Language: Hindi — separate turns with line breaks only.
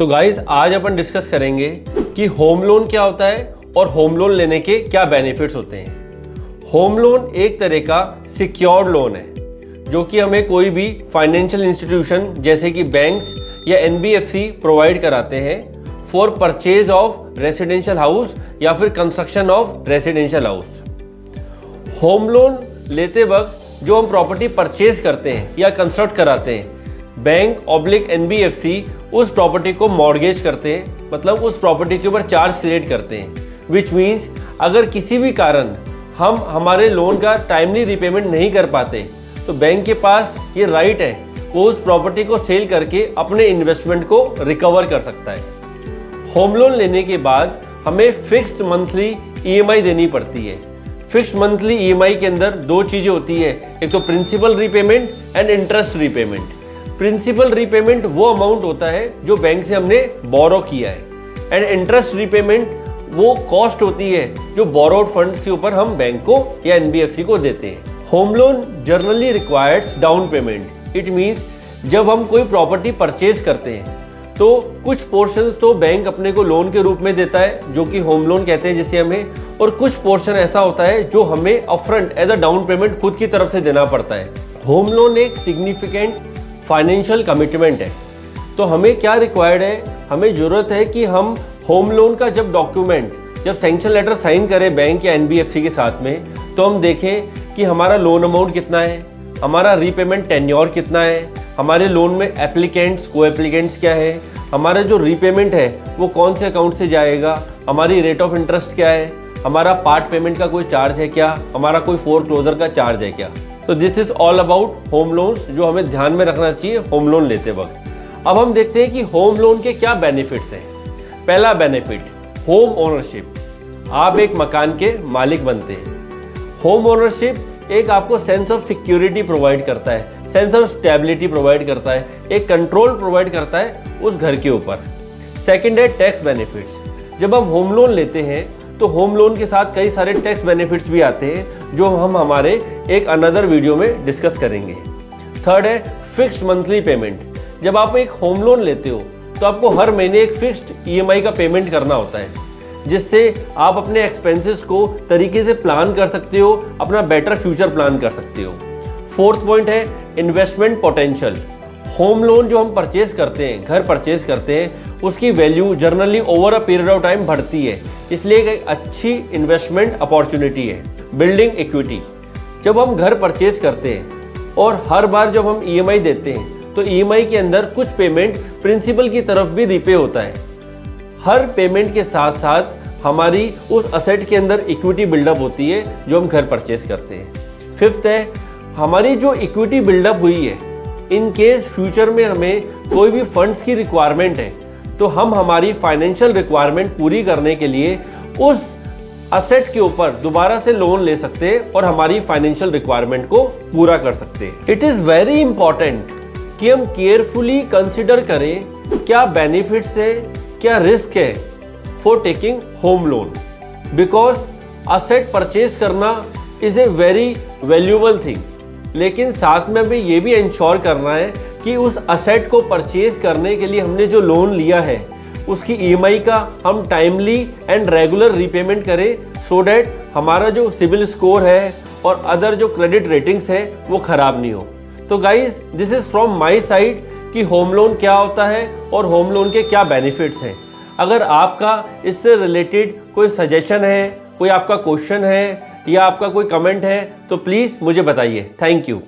तो गाइज आज अपन डिस्कस करेंगे कि होम लोन क्या होता है और होम लोन लेने के क्या बेनिफिट्स होते हैं। होम लोन एक तरह का सिक्योर्ड लोन है जो कि हमें कोई भी फाइनेंशियल इंस्टीट्यूशन जैसे कि बैंक्स या एनबीएफसी प्रोवाइड कराते हैं for purchase of residential house या फिर construction of residential house. Home loan लेते वक्त जो हम प्रॉपर्टी परचेज करते हैं या कंस्ट्रक्ट कराते हैं, बैंक ऑब्लिक एनबीएफसी उस प्रॉपर्टी को मॉर्गेज करते हैं, मतलब उस प्रॉपर्टी के ऊपर चार्ज क्रिएट करते हैं। विच मीन्स अगर किसी भी कारण हम हमारे लोन का टाइमली रिपेमेंट नहीं कर पाते तो बैंक के पास ये राइट है, वो उस प्रॉपर्टी को सेल करके अपने इन्वेस्टमेंट को रिकवर कर सकता है। होम लोन लेने के बाद हमें फिक्स्ड मंथली ईएमआई देनी पड़ती है। फिक्स्ड मंथली ईएमआई के अंदर दो चीज़ें होती है, एक तो principal repayment and interest repayment. Principal repayment वो अमाउंट होता है जो बैंक से हमने बोरो किया है, एंड इंटरेस्ट रीपेमेंट वो कॉस्ट होती है जो बोरोड फंड्स के ऊपर हम बैंक को या एनबीएफसी को देते हैं। Home loan generally requires down payment. It means जब हम कोई प्रॉपर्टी परचेज करते हैं तो कुछ पोर्शन तो बैंक अपने को लोन के रूप में देता है जो कि होम लोन कहते हैं जिसे हमें, और कुछ पोर्शन ऐसा होता है जो हमें upfront as a down payment खुद की तरफ से देना पड़ता है। होम लोन एक सिग्निफिकेंट फाइनेंशियल कमिटमेंट है। तो हमें क्या रिक्वायर्ड है, हमें ज़रूरत है कि हम होम लोन का जब सैंक्शन लेटर साइन करें बैंक या एनबीएफसी के साथ में, तो हम देखें कि हमारा लोन अमाउंट कितना है, हमारा रीपेमेंट टेन्योर कितना है, हमारे लोन में एप्लीकेंट्स को एप्लीकेंट्स क्या है, हमारा जो रीपेमेंट है वो कौन से अकाउंट से जाएगा, हमारी रेट ऑफ इंटरेस्ट क्या है, हमारा पार्ट पेमेंट का कोई चार्ज है क्या, हमारा कोई फोरक्लोजर का चार्ज है क्या। तो this is all about home loans जो हमें ध्यान में रखना चाहिए होम लोन लेते वक्त। अब हम देखते हैं कि होम लोन के क्या बेनिफिट्स हैं। पहला बेनिफिट, होम ओनरशिप। आप एक मकान के मालिक बनते हैं। होम ओनरशिप एक आपको सेंस ऑफ सिक्योरिटी प्रोवाइड करता है, सेंस ऑफ स्टेबिलिटी प्रोवाइड करता है, एक कंट्रोल प्रोवाइड करता है उस घर के ऊपर। सेकंड है टैक्स बेनिफिट्स। जब हम होम लोन लेते हैं तो होम लोन के साथ कई सारे टैक्स बेनिफिट्स भी आते हैं जो हम हमारे एक अनदर वीडियो में डिस्कस करेंगे। थर्ड है फिक्स्ड मंथली पेमेंट। जब आप एक होम लोन लेते हो तो आपको हर महीने एक फिक्स्ड ईएमआई का पेमेंट करना होता है, जिससे आप अपने एक्सपेंसेस को तरीके से प्लान कर सकते हो, अपना बेटर फ्यूचर प्लान कर सकते हो। फोर्थ पॉइंट है इन्वेस्टमेंट पोटेंशियल। होम लोन जो हम परचेज करते हैं, घर परचेज करते हैं, उसकी value generally over a period of time बढ़ती है, इसलिए एक अच्छी इन्वेस्टमेंट अपॉर्चुनिटी है। Building equity. जब हम घर परचेज करते हैं और हर बार जब हम ईएमआई देते हैं तो ईएमआई के अंदर कुछ पेमेंट प्रिंसिपल की तरफ भी रीपे होता है। हर पेमेंट के साथ साथ हमारी उस असेट के अंदर इक्विटी बिल्डअप होती है जो हम घर परचेज करते हैं। फिफ्थ है हमारी जो इक्विटी बिल्डअप हुई है, इन केस फ्यूचर में हमें कोई भी फंड्स की रिक्वायरमेंट है तो हम हमारी फाइनेंशियल रिक्वायरमेंट पूरी करने के लिए उस असेट के ऊपर दोबारा से लोन ले सकते हैं और हमारी फाइनेंशियल रिक्वायरमेंट को पूरा कर सकते हैं। इट इज़ वेरी इंपॉर्टेंट कि हम केयरफुली कंसिडर करें क्या बेनिफिट्स है, क्या रिस्क है for taking home loan, because asset purchase करना is a very valuable thing, लेकिन साथ में भी ये भी इंश्योर करना है कि उस असेट को परचेज करने के लिए हमने जो लोन लिया है उसकी ईएमआई का हम टाइमली एंड रेगुलर रीपेमेंट करें, सो डैट हमारा जो सिबिल स्कोर है और अदर जो क्रेडिट रेटिंग्स है वो ख़राब नहीं हो। तो guys this is from my side कि होम लोन क्या होता है और होम लोन के क्या बेनिफिट्स हैं। अगर आपका इससे रिलेटेड कोई सजेशन है, कोई आपका क्वेश्चन है या आपका कोई कमेंट है तो प्लीज़ मुझे बताइए। Thank you.